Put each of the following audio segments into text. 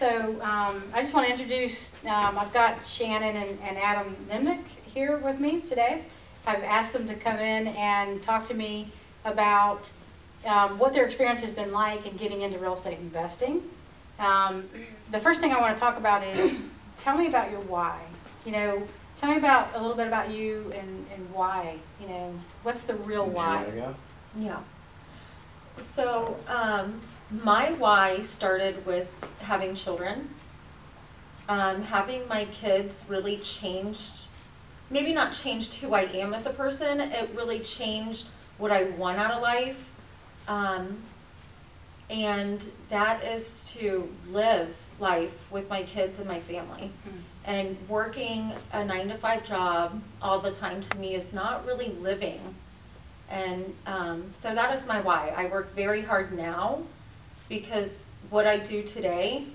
So I just want to introduce, I've got Shannon and Adam Niemiec here with me today. I've asked them to come in and talk to me about what their experience has been like in getting into real estate investing. The first thing I want to talk about is, tell me about your why. You know, tell me about a little bit about you and why. You know, what's the real why? Yeah. So my why started with having children. Having my kids really changed, maybe not changed who I am as a person, it really changed what I want out of life. And that is to live life with my kids and my family. And working a 9-to-5 job all the time to me is not really living. And so that is my why. I work very hard now because what I do today,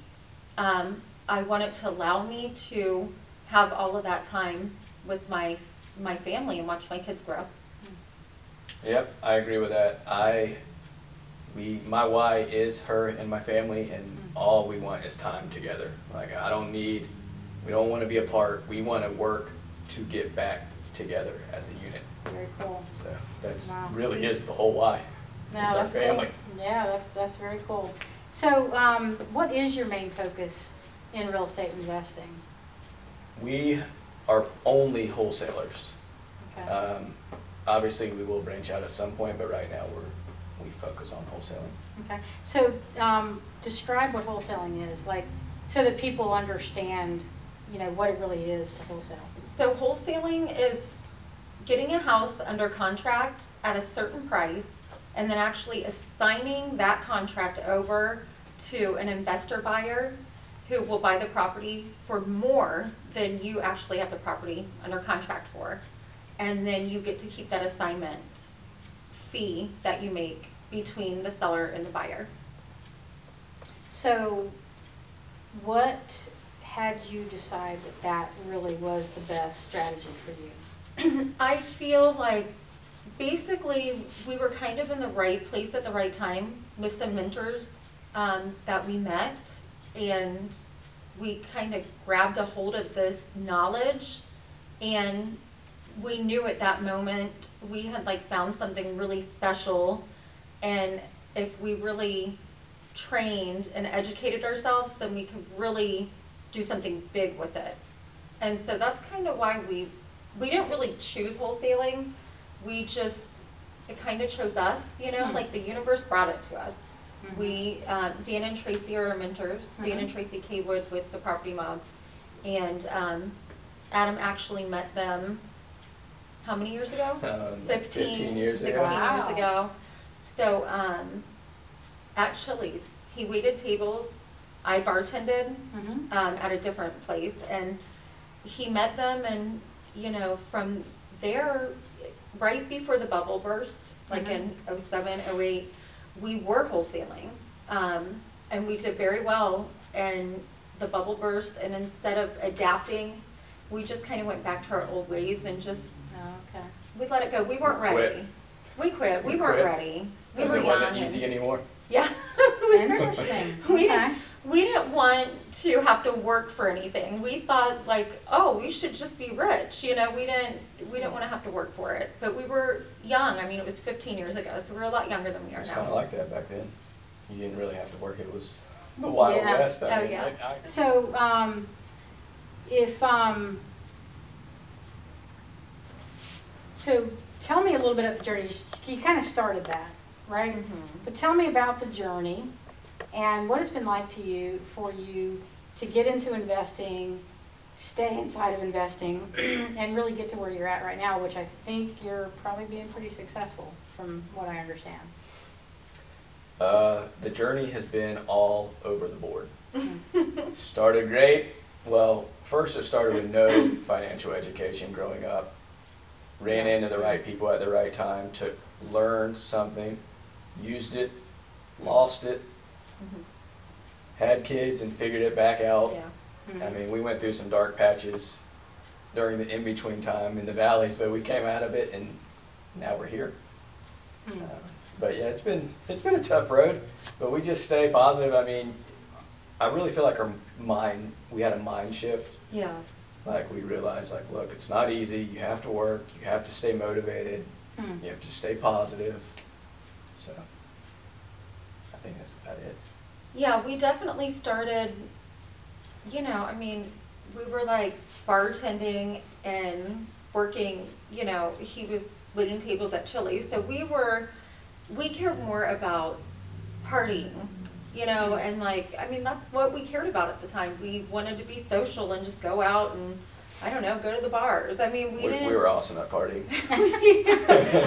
I want it to allow me to have all of that time with my family and watch my kids grow. Yep, I agree with that. My why is her and my family, and all we want is time together. Like, we don't want to be apart. We want to work to get back together as a unit. Very cool. So that's really is the whole why. No, it's that's our family. Cool. Yeah, that's very cool. So what is your main focus in real estate investing? We are only wholesalers. Okay. Obviously, we will branch out at some point, but right now we focus on wholesaling. Okay. So describe what wholesaling is, like, so that people understand, you know, what it really is to wholesale. So wholesaling is getting a house under contract at a certain price and then actually assigning that contract over to an investor buyer who will buy the property for more than you actually have the property under contract for. And then you get to keep that assignment fee that you make between the seller and the buyer. So what had you decide that really was the best strategy for you? I feel like basically we were kind of in the right place at the right time with some mentors that we met, and we kind of grabbed a hold of this knowledge, and we knew at that moment we had like found something really special, and if we really trained and educated ourselves, then we could really do something big with it. And so that's kind of why we didn't really choose wholesaling. It kind of chose us, you know, like the universe brought it to us. We, Dan and Tracy are our mentors. Dan and Tracy Kaywood with the Property Mob. And Adam actually met them how many years ago? 15 years 16 ago. years ago. So at Chili's, he waited tables. I bartended at a different place, and he met them, and you know, from there, right before the bubble burst, like in 07, 08, we were wholesaling, and we did very well, and the bubble burst, and instead of adapting, we just kind of went back to our old ways and just we let it go. We weren't ready. We quit. We weren't ready. We were young. It wasn't easy anymore. Yeah. Interesting. We didn't want to have to work for anything. We thought like, oh, we should just be rich. You know, we didn't want to have to work for it. But we were young. I mean, it was 15 years ago, so we were a lot younger than we are now. It's kind of like that back then. You didn't really have to work. It was the Wild West. I mean, So so tell me a little bit of the journey. You kind of started that, right? But tell me about the journey and what it's been like for you to get into investing, stay inside of investing, and really get to where you're at right now, which I think you're probably being pretty successful from what I understand. The journey has been all over the board. Started great. Well, first it started with no financial education growing up. Ran into the right people at the right time to learn something, used it, lost it, had kids and figured it back out. I mean, we went through some dark patches during the in-between time in the valleys, but we came out of it, and now we're here. But yeah, it's been a tough road, but we just stay positive. I mean, I really feel like we had a mind shift. Yeah. Like we realized, like, look, it's not easy. You have to work. You have to stay motivated. You have to stay positive. So I think that's about it. Yeah, we definitely started, you know, I mean, we were like bartending and working, you know, he was waiting tables at Chili's. So we cared more about partying, you know, and like, I mean, that's what we cared about at the time. We wanted to be social and just go out and, I don't know, go to the bars. I mean, we were awesome at partying.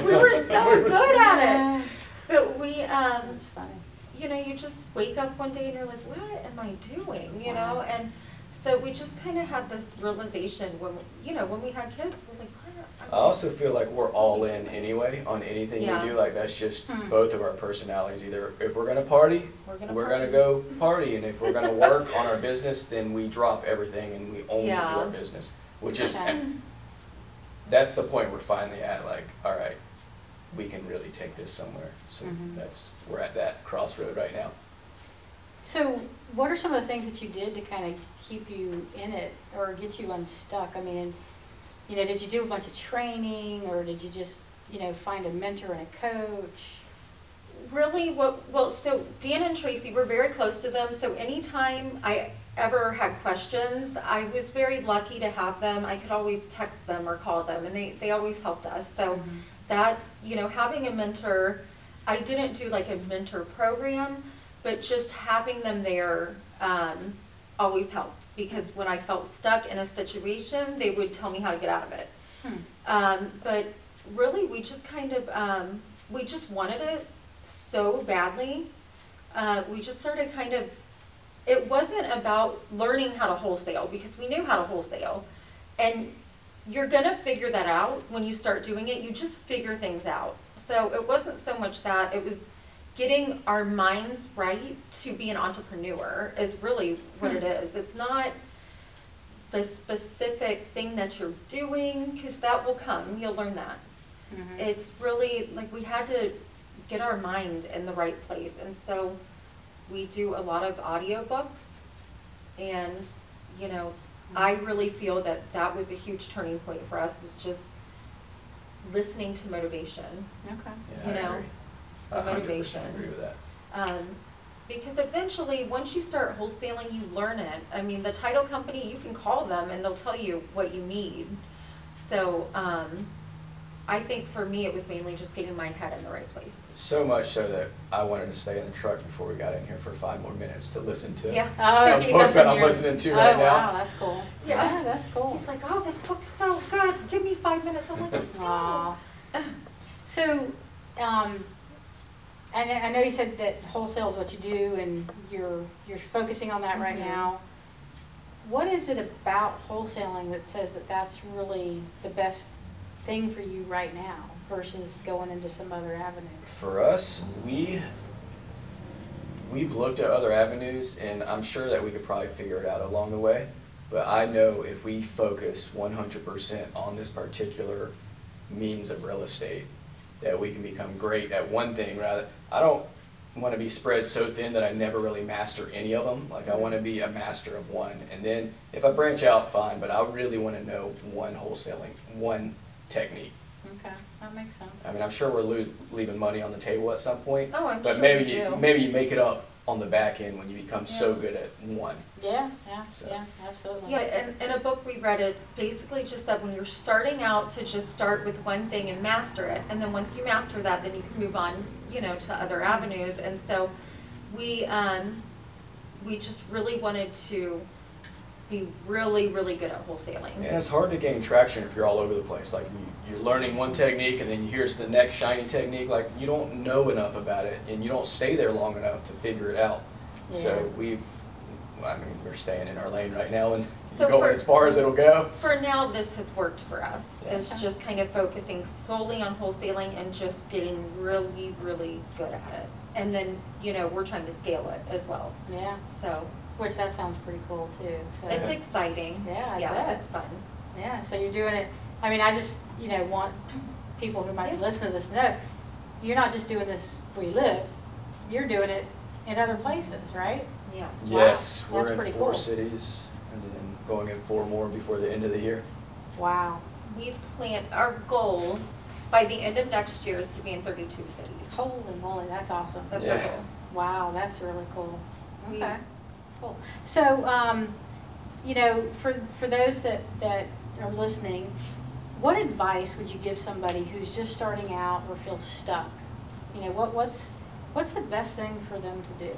we were so good at it. But That's funny. you know, you just wake up one day and you're like, what am I doing, you know? And so we just kind of had this realization when, you know, when we had kids, we're like, what? I also feel like we're all in anyway on anything Yeah. we do. Like that's just both of our personalities. Either if we're gonna party, we're gonna go party, and if we're gonna work on our business, then we drop everything and we only do our business. Which is, that's the point we're finally at. Like, all right, we can really take this somewhere. So we're at that crossroad right now. So what are some of the things that you did to kind of keep you in it or get you unstuck? I mean, you know, did you do a bunch of training, or did you just, you know, find a mentor and a coach? Really, so Dan and Tracy, were very close to them, so anytime I ever had questions, I was very lucky to have them. I could always text them or call them, and they always helped us. So that, you know, having a mentor, I didn't do like a mentor program, but just having them there always helped, because when I felt stuck in a situation, they would tell me how to get out of it. But really, we just kind of, we just wanted it so badly. We just started kind of, it wasn't about learning how to wholesale, because we knew how to wholesale. And you're gonna figure that out when you start doing it. You just figure things out. So it wasn't so much that, it was getting our minds right to be an entrepreneur is really what it is. It's not the specific thing that you're doing, because that will come, you'll learn that. It's really like we had to get our mind in the right place, and so we do a lot of audiobooks, and you know, I really feel that that was a huge turning point for us, is just listening to motivation. Okay. Yeah, You know, I agree. motivation. 100% agree with that. Because eventually, once you start wholesaling, you learn it. I mean, the title company, you can call them and they'll tell you what you need. So I think for me, it was mainly just getting my head in the right place. So much so that I wanted to stay in the truck before we got in here for 5 more minutes to listen to Yeah. Oh, the book that I'm listening to right now. Wow, that's cool. Yeah. That's cool. He's like, oh, this book's so good. Give me 5 minutes. I'm like, let's go. Aw. So, I know you said that wholesale is what you do, and you're focusing on that right now. What is it about wholesaling that says that that's really the best thing for you right now versus going into some other avenue? For us, we've looked at other avenues, and I'm sure that we could probably figure it out along the way. But I know if we focus 100% on this particular means of real estate, that we can become great at one thing. Rather, I don't want to be spread so thin that I never really master any of them. Like I want to be a master of one, and then if I branch out, fine. But I really want to know one wholesaling, one technique. Okay, that makes sense. I mean, I'm sure we're leaving money on the table at some point. Oh, I'm but sure maybe we do. maybe you make it up on the back end when you become so Yeah. good at one. Yeah, So. yeah, absolutely. Yeah, and in a book we read, it basically just said when you're starting out to just start with one thing and master it, and then once you master that, then you can move on, you know, to other avenues. And so we just really wanted to be really, really good at wholesaling. And it's hard to gain traction if you're all over the place. Like you're learning one technique and then here's the next shiny technique. Like you don't know enough about it and you don't stay there long enough to figure it out. Yeah. So we're staying in our lane right now and So going as far as it'll go. For now, this has worked for us. Yeah. It's just kind of focusing solely on wholesaling and just getting really, really good at it. And then, you know, we're trying to scale it as well. Yeah, So which that sounds pretty cool too. So. it's exciting. Yeah, I Yeah, bet. it's fun. Yeah, so you're doing it, I mean, I just, you know, want people who might be listening to this to know, you're not just doing this where you live, you're doing it in other places, right? Yes. Yes, Wow, that's we're in pretty 4 cool. cities and then going in 4 more before the end of the year. Wow. We plan, our goal by the end of next year is to be in 32 cities. Holy moly, that's awesome. That's our Yeah. goal. Wow, that's really cool. We- Okay, cool. So, you know, for those that are listening, what advice would you give somebody who's just starting out or feels stuck? You know, what's the best thing for them to do?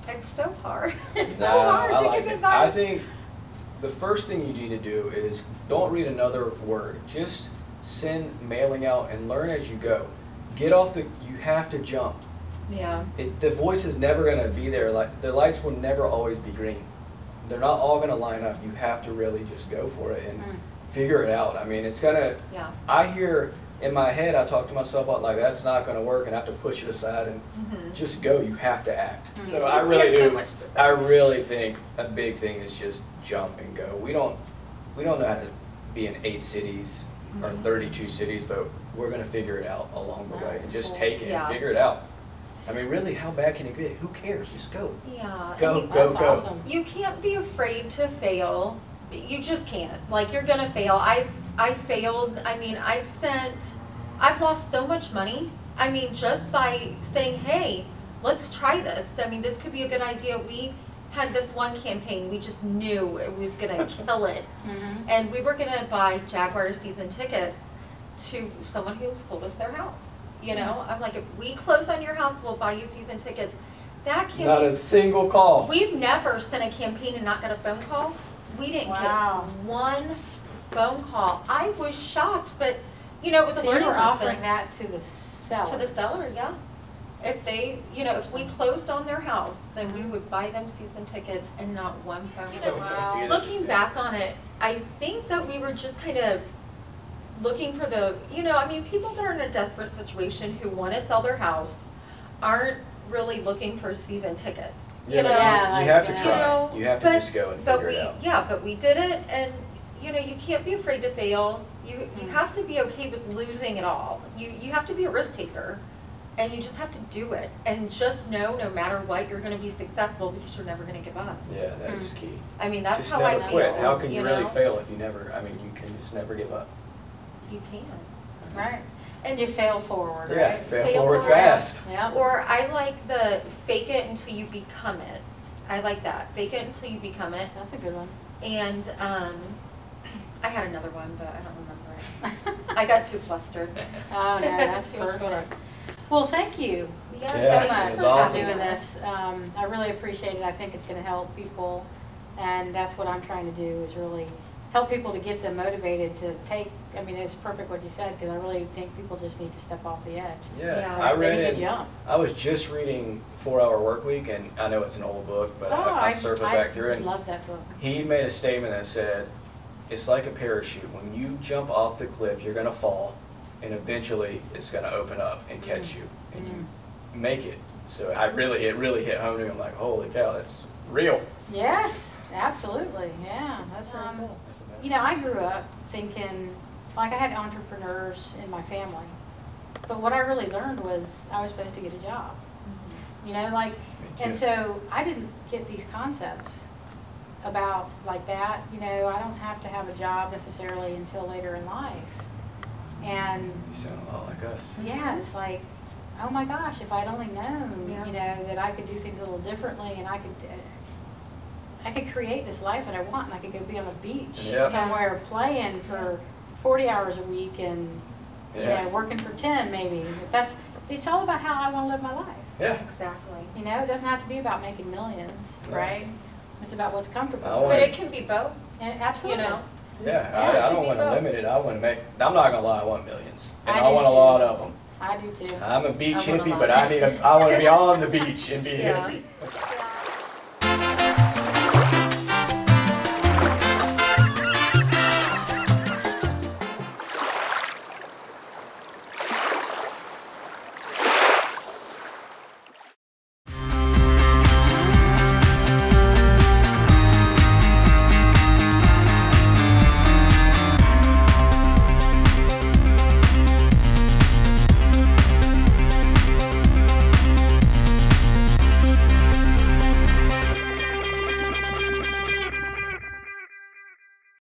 It's so hard. It's so Nah, hard I to like give it. advice. I think the first thing you need to do is don't read another word. Just send mailing out and learn as you go. Get off you have to jump. Yeah. The voice is never going to be there. Like the lights will never always be green. They're not all going to line up. You have to really just go for it and figure it out. I mean, it's going to, Yeah. I hear in my head, I talk to myself about like, that's not going to work and I have to push it aside and just go. You have to act. So I really It's so do. much different. I really think a big thing is just jump and go. We don't know how to be in 8 cities or 32 cities, but we're going to figure it out along the way That's and just cool. take it Yeah. and figure it out. I mean, really, how bad can it get? Who cares? Just go. Yeah. Go, And go, That's go. awesome. you can't be afraid to fail. You just can't. Like, you're gonna fail. I failed. I mean, I've lost so much money. I mean, just by saying, hey, let's try this. I mean, this could be a good idea. We had this one campaign. We just knew it was gonna kill it. Mhm. And we were gonna buy Jaguar season tickets to someone who sold us their house. You know, I'm like, if we close on your house, we'll buy you season tickets. That campaign. Not a single call. We've never sent a campaign and not got a phone call. We didn't Wow. get one phone call. I was shocked, but you know, it was a So you learning were offering lesson that to the seller? to the seller. Yeah, if they, you know, if we closed on their house, then we would buy them season tickets and not one phone You call. know, Wow. Looking back on it, I think that we were just kind of looking for the, you know, I mean, people that are in a desperate situation who want to sell their house aren't really looking for season tickets. Yeah, You but know, Yeah, you have to like, try. you know, You have to but- just go and but figure we, it out. yeah, but we did it, and you know, you can't be afraid to fail. You Mm. have to be okay with losing it all. You have to be a risk taker, and you just have to do it, and just know no matter what, you're going to be successful because you're never going to give up. Yeah, that is key. I mean, that's Just how never I feel. quit. How can you really know? fail if you never, I mean, you can just never give up. You can. Right. And you fail forward, Yeah, right? fail Fail forward forward. fast. Yeah. Or I like the fake it until you become it. I like that. Fake it until you become it. That's a good one. And I had another one, but I don't remember it. I got too flustered. Oh, no, that's Too much going on. perfect. Well, thank you Yes, Yeah, so thanks much it was for for awesome. doing this. I really appreciate it. I think it's going to help people, and that's what I'm trying to do, is really help people to get them motivated to take, I mean, it's perfect what you said, because I really think people just need to step off the edge. Yeah, Yeah. I They need read to it. jump. I was just reading 4-Hour Workweek, and I know it's an old book, but I circled back through it. and love that book. He made a statement that said, it's like a parachute. When you jump off the cliff, you're going to fall, and eventually it's going to open up and catch you, and you make it. So it really hit home to me. I'm like, holy cow, that's real. Yes, absolutely. Yeah, that's pretty cool. That's amazing. You know, I grew up thinking, like I had entrepreneurs in my family, but what I really learned was I was supposed to get a job. You know, like, and too. so I didn't get these concepts about like that. You know, I don't have to have a job necessarily until later in life. And You sound a lot like us. yeah, it's like, oh my gosh, if I'd only known, Yeah. you know, that I could do things a little differently, and I could create this life that I want, and I could go be on a beach Yeah. somewhere playing for 40 hours a week, and you Yeah. know, working for 10 maybe. It's all about how I want to live my life. Yeah. Exactly. You know, it doesn't have to be about making millions, No. right? It's about what's comfortable. I want- But it can be both, And absolutely. you know. Yeah, Yeah, it I could don't be want to both. limit it. I want to make, I'm not going to lie, I want millions. And I I do want a too. lot of them. I do too. I'm a beach I want a hippie, lot. but I want to be on the beach and be Yeah. hippie.